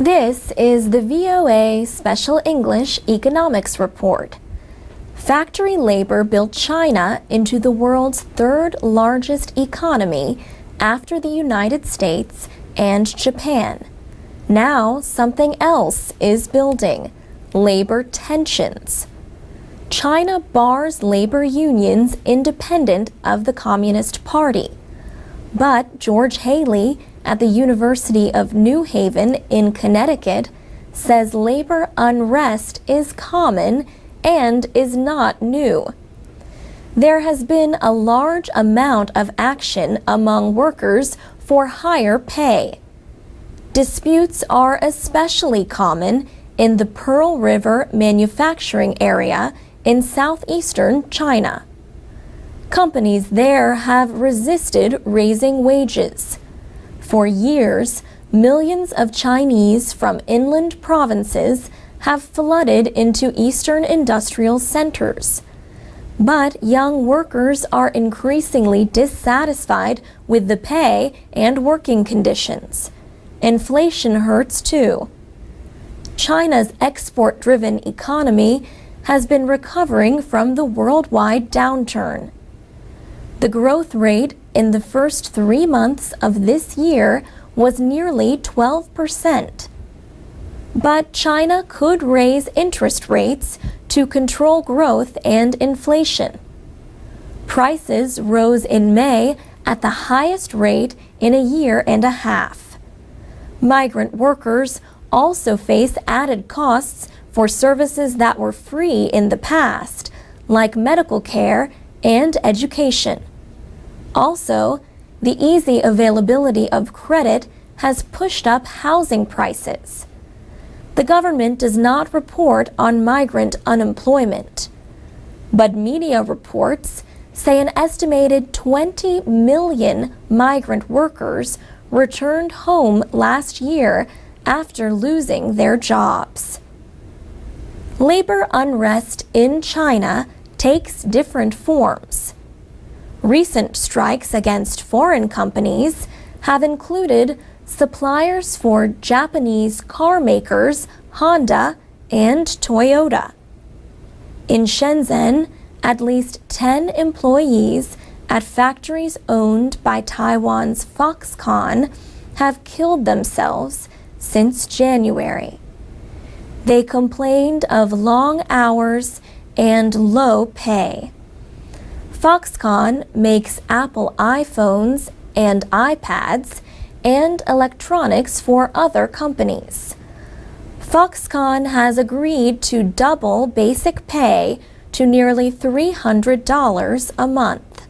This is the VOA Special English Economics Report. Factory labor built China into the world's third largest economy after the United States and Japan. Now something else is building: labor tensions. China bars labor unions independent of the Communist Party. But George Haley at the University of New Haven in Connecticut says labor unrest is common and is not new. There has been a large amount of action among workers for higher pay. Disputes are especially common in the Pearl River manufacturing area in southeastern China. Companies there have resisted raising wages. For years, millions of Chinese from inland provinces have flooded into eastern industrial centers. But young workers are increasingly dissatisfied with the pay and working conditions. Inflation hurts too. China's export-driven economy has been recovering from the worldwide downturn. The growth rate in the first 3 months of this year was nearly 12%. But China could raise interest rates to control growth and inflation. Prices rose in May at the highest rate in a year and a half. Migrant workers also face added costs for services that were free in the past, like medical care and education. Also, the easy availability of credit has pushed up housing prices. The government does not report on migrant unemployment, but media reports say an estimated 20 million migrant workers returned home last year after losing their jobs. Labor unrest in China takes different forms. Recent strikes against foreign companies have included suppliers for Japanese car makers Honda and Toyota. In Shenzhen, at least 10 employees at factories owned by Taiwan's Foxconn have killed themselves since January. They complained of long hours and low pay. Foxconn makes Apple iPhones and iPads and electronics for other companies. Foxconn has agreed to double basic pay to nearly $300 a month.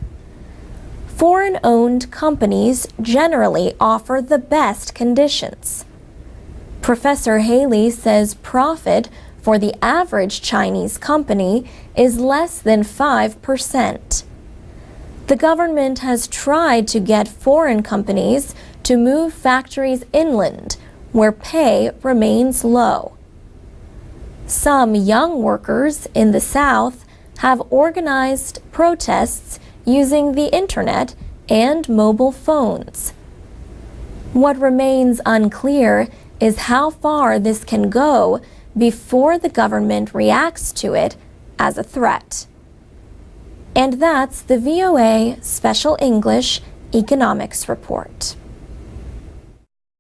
Foreign-owned companies generally offer the best conditions. Professor Haley says profit for the average Chinese company is less than 5%. The government has tried to get foreign companies to move factories inland, where pay remains low. Some young workers in the South have organized protests using the internet and mobile phones. What remains unclear is how far this can go before the government reacts to it as a threat. And that's the VOA Special English Economics Report.